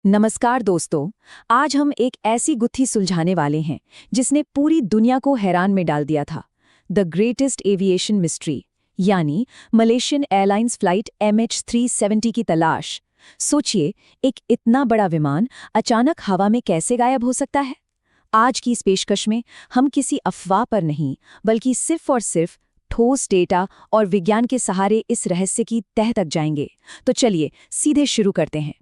नमस्कार दोस्तों। आज हम एक ऐसी गुत्थी सुलझाने वाले हैं जिसने पूरी दुनिया को हैरान में डाल दिया था। द ग्रेटेस्ट एविएशन मिस्ट्री, यानी मलेशियन एयरलाइंस फ्लाइट MH370 की तलाश। सोचिए, एक इतना बड़ा विमान अचानक हवा में कैसे गायब हो सकता है। आज की इस पेशकश में हम किसी अफवाह पर नहीं, बल्कि सिर्फ और सिर्फ ठोस डेटा और विज्ञान के सहारे इस रहस्य की तह तक जाएंगे। तो चलिए सीधे शुरू करते हैं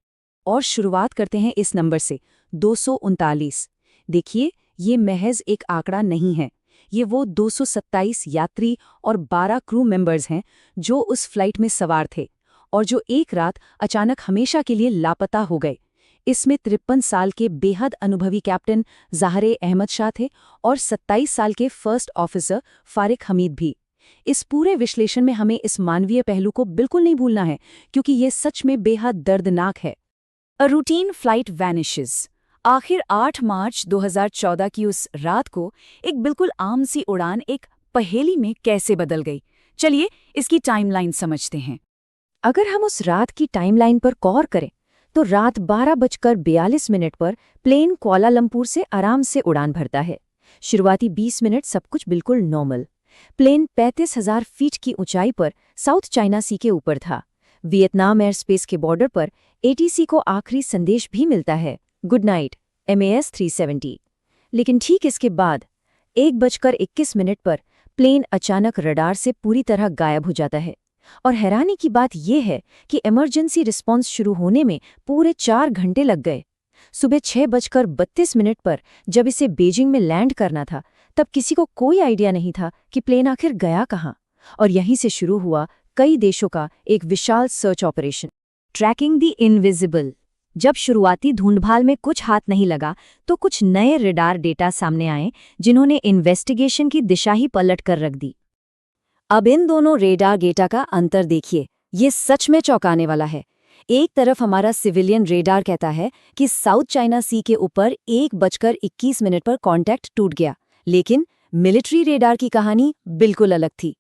और शुरुआत करते हैं इस नंबर से, 239। देखिए, ये महज एक आंकड़ा नहीं है। ये वो 227 यात्री और 12 क्रू मेंबर्स हैं जो उस फ्लाइट में सवार थे और जो एक रात अचानक हमेशा के लिए लापता हो गए। इसमें 53 साल के बेहद अनुभवी कैप्टन ज़ाहरे अहमद शाह थे और 27 साल के फर्स्ट ऑफिसर फारिक हमीद भी। इस पूरे विश्लेषण में हमें इस मानवीय पहलू को बिल्कुल नहीं भूलना है, क्योंकि ये सच में बेहद दर्दनाक है। A routine flight vanishes. आखिर 8 मार्च 2014 की उस रात को एक बिल्कुल आम सी उड़ान एक पहेली में कैसे बदल गई। चलिए इसकी टाइमलाइन समझते हैं। अगर हम उस रात की टाइमलाइन पर गौर करें तो रात 12:42 पर प्लेन कुआलालंपुर से आराम से उड़ान भरता है। शुरुआती 20 मिनट सब कुछ बिल्कुल नॉर्मल। प्लेन 35,000 फीट की ऊंचाई पर साउथ चाइना सी के ऊपर था। वियतनाम एयर स्पेस के बॉर्डर पर ATC को आखिरी संदेश भी मिलता है, गुड नाइट MAS 370। लेकिन ठीक इसके बाद 1:21 पर प्लेन अचानक रडार से पूरी तरह गायब हो जाता है। और हैरानी की बात यह है कि इमरजेंसी रिस्पांस शुरू होने में पूरे 4 घंटे लग गए। सुबह 6:32 पर जब इसे बीजिंग में लैंड करना था, तब किसी को कोई आइडिया नहीं था कि प्लेन आखिर गया कहाँ। और यहीं से शुरू हुआ कई देशों का एक विशाल search operation, tracking the invisible. जब शुरुआती ढूंढभाल में कुछ हाथ नहीं लगा, तो कुछ नए रेडार डेटा सामने आए जिन्होंने इन्वेस्टिगेशन की दिशा ही पलट कर रख दी। अब इन दोनों रेडार डेटा का अंतर देखिए, ये सच में चौंकाने वाला है। एक तरफ हमारा सिविलियन रेडार कहता है कि साउथ चाइना सी के ऊपर 1:21 पर कांटेक्ट टूट गया, लेकिन मिलिट्री रेडार की कहानी बिल्कुल अलग थी।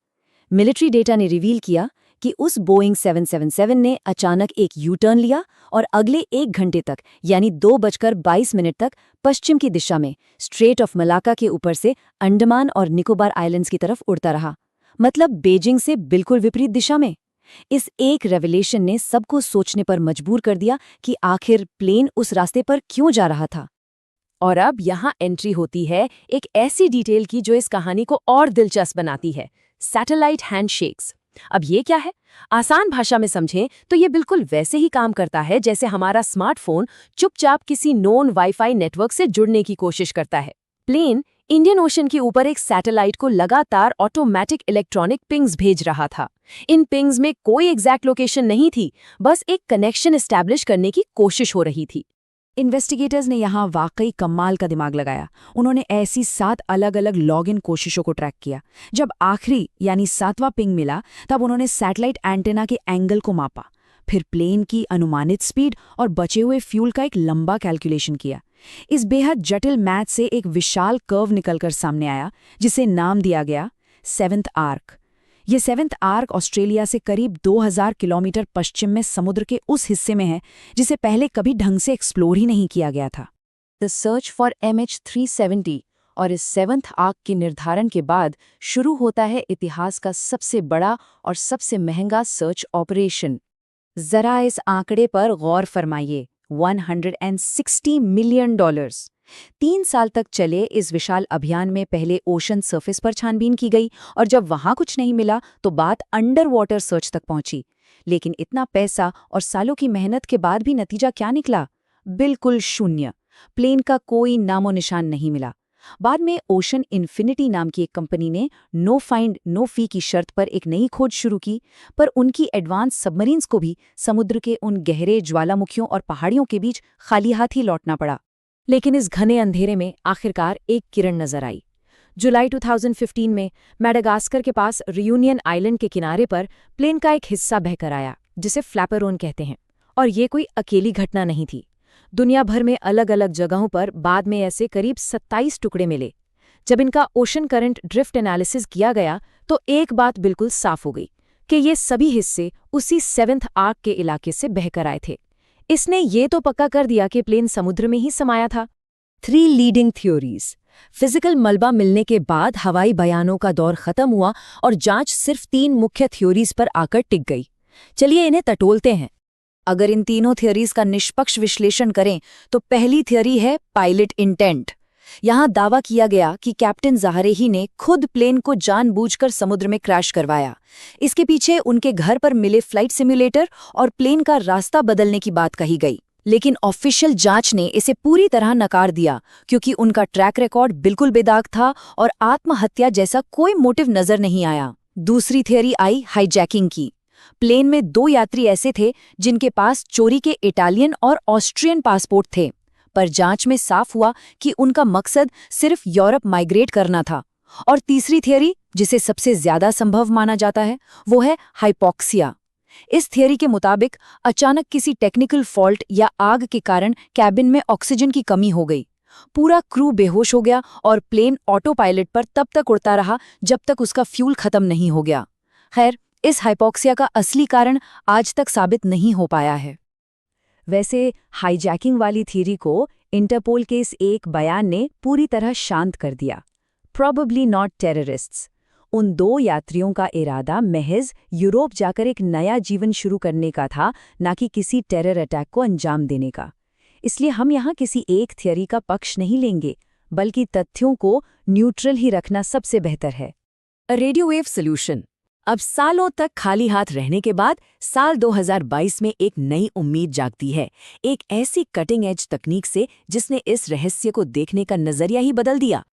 मिलिट्री डेटा ने रिवील किया कि उस बोइंग 777 ने अचानक एक यू टर्न लिया और अगले 1 घंटे तक, यानी 2:22 तक पश्चिम की दिशा में स्ट्रेट ऑफ मलाक्का के ऊपर से अंडमान और निकोबार आइलैंड्स की तरफ उड़ता रहा। मतलब बीजिंग से बिल्कुल विपरीत दिशा में। इस एक रेवलेशन ने सबको सोचने पर मजबूर कर दिया कि आखिर प्लेन उस रास्ते पर क्यों जा रहा था। और अब यहाँ एंट्री होती है एक ऐसी डिटेल की जो इस कहानी को और दिलचस्प बनाती है, सैटेलाइट हैंडशेक्स। अब ये क्या है? आसान भाषा में समझें तो ये बिल्कुल वैसे ही काम करता है जैसे हमारा स्मार्टफोन चुपचाप किसी नोन वाईफाई नेटवर्क से जुड़ने की कोशिश करता है। प्लेन इंडियन ओशन के ऊपर एक सैटेलाइट को लगातार ऑटोमेटिक इलेक्ट्रॉनिक पिंग्स भेज रहा था। इन पिंग्स में कोई एग्जैक्ट लोकेशन नहीं थी, बस एक कनेक्शन एस्टैब्लिश करने की कोशिश हो रही थी। इन्वेस्टिगेटर्स ने यहाँ वाकई कमाल का दिमाग लगाया। उन्होंने ऐसी 7 अलग अलग लॉगिन कोशिशों को ट्रैक किया। जब आखिरी यानी 7वां पिंग मिला, तब उन्होंने सैटेलाइट एंटेना के एंगल को मापा, फिर प्लेन की अनुमानित स्पीड और बचे हुए फ्यूल का एक लंबा कैलकुलेशन किया। इस बेहद जटिल मैथ से एक विशाल कर्व निकलकर सामने आया, जिसे नाम दिया गया 7th आर्क। ये 7th आर्क ऑस्ट्रेलिया से करीब 2000 किलोमीटर पश्चिम में समुद्र के उस हिस्से में है जिसे पहले कभी ढंग से एक्सप्लोर ही नहीं किया गया था। द सर्च फॉर MH370 और इस 7th आर्क के निर्धारण के बाद शुरू होता है इतिहास का सबसे बड़ा और सबसे महंगा सर्च ऑपरेशन। जरा इस आंकड़े पर गौर फरमाइए, $160 मिलियन। 3 साल तक चले इस विशाल अभियान में पहले ओशन सरफेस पर छानबीन की गई और जब वहां कुछ नहीं मिला तो बात अंडर वाटर सर्च तक पहुंची। लेकिन इतना पैसा और सालों की मेहनत के बाद भी नतीजा क्या निकला? बिल्कुल शून्य। प्लेन का कोई नामो निशान नहीं मिला। बाद में ओशन इन्फिनिटी नाम की एक कंपनी ने नो फाइंड नो फी की शर्त पर एक नई खोज शुरू की, पर उनकी एडवांस सबमरीन्स को भी समुद्र के उन गहरे ज्वालामुखियों और पहाड़ियों के बीच खाली हाथ ही लौटना पड़ा। लेकिन इस घने अंधेरे में आखिरकार एक किरण नजर आई। जुलाई 2015 में मैडागास्कर के पास रियूनियन आइलैंड के किनारे पर प्लेन का एक हिस्सा बहकर आया, जिसे फ्लैपरोन कहते हैं। और ये कोई अकेली घटना नहीं थी। दुनिया भर में अलग अलग जगहों पर बाद में ऐसे करीब 27 टुकड़े मिले। जब इनका ओशन करंट ड्रिफ्ट एनालिसिस किया गया तो एक बात बिल्कुल साफ हो गई कि ये सभी हिस्से उसी 7th आर्क के इलाके से बहकर आए थे। इसने ये तो पक्का कर दिया कि प्लेन समुद्र में ही समाया था। 3 लीडिंग थ्योरीज। फिजिकल मलबा मिलने के बाद हवाई बयानों का दौर खत्म हुआ और जांच सिर्फ 3 मुख्य थ्योरीज पर आकर टिक गई। चलिए इन्हें टटोलते हैं। अगर इन तीनों थ्योरीज का निष्पक्ष विश्लेषण करें तो पहली थ्योरी है पायलट इंटेंट। यहां दावा किया गया कि कैप्टन ज़ाहरेही ने खुद प्लेन को जानबूझकर समुद्र में क्रैश करवाया। इसके पीछे उनके घर पर मिले फ्लाइट सिम्युलेटर और प्लेन का रास्ता बदलने की बात कही गई, लेकिन ऑफिशियल जांच ने इसे पूरी तरह नकार दिया क्योंकि उनका ट्रैक रिकॉर्ड बिल्कुल बेदाग था और आत्महत्या जैसा कोई मोटिव नजर नहीं आया। दूसरी थियरी आई हाईजैकिंग की। प्लेन में 2 यात्री ऐसे थे जिनके पास चोरी के इटालियन और ऑस्ट्रियन पासपोर्ट थे, पर जांच में साफ हुआ कि उनका मकसद सिर्फ यूरोप माइग्रेट करना था। और तीसरी थियरी, जिसे सबसे ज्यादा संभव माना जाता है, वो है हाइपोक्सिया। इस थियरी के मुताबिक अचानक किसी टेक्निकल फॉल्ट या आग के कारण कैबिन में ऑक्सीजन की कमी हो गई। पूरा क्रू बेहोश हो गया और प्लेन ऑटो पायलट पर तब तक उड़ता रहा जब तक उसका फ्यूल खत्म नहीं हो गया। खैर, इस हाइपोक्सिया का असली कारण आज तक साबित नहीं हो पाया है। वैसे हाईजैकिंग वाली थ्योरी को इंटरपोल के इस एक बयान ने पूरी तरह शांत कर दिया। Probably not terrorists. उन 2 यात्रियों का इरादा महज यूरोप जाकर एक नया जीवन शुरू करने का था, ना कि किसी टेरर अटैक को अंजाम देने का। इसलिए हम यहाँ किसी एक थ्योरी का पक्ष नहीं लेंगे, बल्कि तथ्यों को न्यूट्रल ही रखना सबसे बेहतर है। Radio wave solution. अब सालों तक खाली हाथ रहने के बाद साल 2022 में एक नई उम्मीद जागती है, एक ऐसी कटिंग एज तकनीक से जिसने इस रहस्य को देखने का नजरिया ही बदल दिया।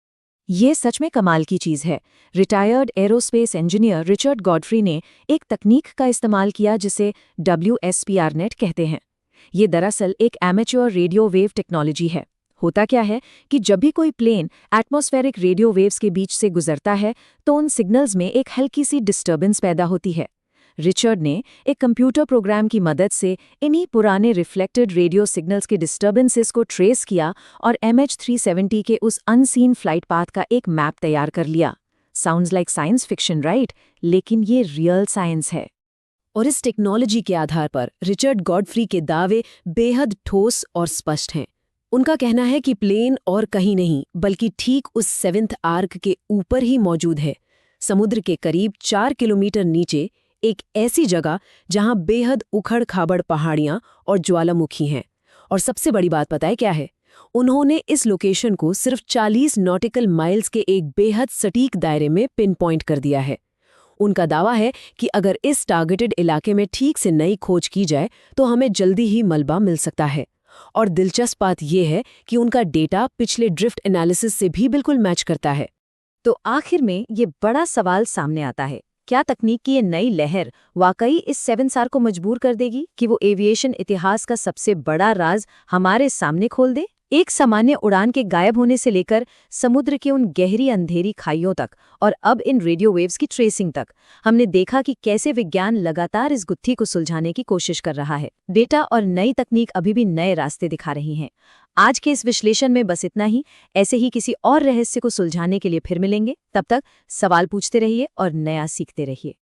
ये सच में कमाल की चीज़ है। Retired aerospace engineer Richard Godfrey ने एक तकनीक का इस्तेमाल किया जिसे WSPR-नेट कहते हैं। ये दरअसल एक एमेच्योर रेडियो वेव टेक्नोलॉजी है। होता क्या है कि जब भी कोई प्लेन एटमॉस्फेरिक रेडियो वेव्स के बीच से गुजरता है तो उन सिग्नल्स में एक हल्की सी डिस्टर्बेंस पैदा होती है। रिचर्ड ने एक कंप्यूटर प्रोग्राम की मदद से इन्हीं पुराने रिफ्लेक्टेड रेडियो सिग्नल्स के डिस्टर्बेंसेस को ट्रेस किया और MH370 के उस अनसीन फ्लाइट पाथ का एक मैप तैयार कर लिया। Sounds like science fiction, right? लेकिन ये रियल साइंस है। और इस टेक्नोलॉजी के आधार पर रिचर्ड गॉडफ्री के दावे बेहद ठोस और स्पष्ट हैं। उनका कहना है कि प्लेन और कहीं नहीं बल्कि ठीक उस 7th आर्क के ऊपर ही मौजूद है, समुद्र के करीब 4 किलोमीटर नीचे, एक ऐसी जगह जहां बेहद उखड़-खाबड़ पहाड़ियां और ज्वालामुखी हैं। और सबसे बड़ी बात पता है क्या है? उन्होंने इस लोकेशन को सिर्फ 40 नॉटिकल माइल्स के एक बेहद सटीक दायरे में पिन पॉइंट कर दिया है। उनका दावा है कि अगर इस टारगेटेड इलाके में ठीक से नई खोज की जाए तो हमें जल्दी ही मलबा मिल सकता है। और दिलचस्प बात यह है कि उनका डेटा पिछले ड्रिफ्ट एनालिसिस से भी बिल्कुल मैच करता है। तो आखिर में ये बड़ा सवाल सामने आता है, क्या तकनीक की ये नई लहर वाकई इस 7 आर को मजबूर कर देगी कि वो एविएशन इतिहास का सबसे बड़ा राज हमारे सामने खोल दे? एक सामान्य उड़ान के गायब होने से लेकर समुद्र के उन गहरी अंधेरी खाइयों तक और अब इन रेडियो वेव्स की ट्रेसिंग तक, हमने देखा कि कैसे विज्ञान लगातार इस गुत्थी को सुलझाने की कोशिश कर रहा है। डेटा और नई तकनीक अभी भी नए रास्ते दिखा रही हैं। आज के इस विश्लेषण में बस इतना ही। ऐसे ही किसी और रहस्य को सुलझाने के लिए फिर मिलेंगे। तब तक सवाल पूछते रहिए और नया सीखते रहिए।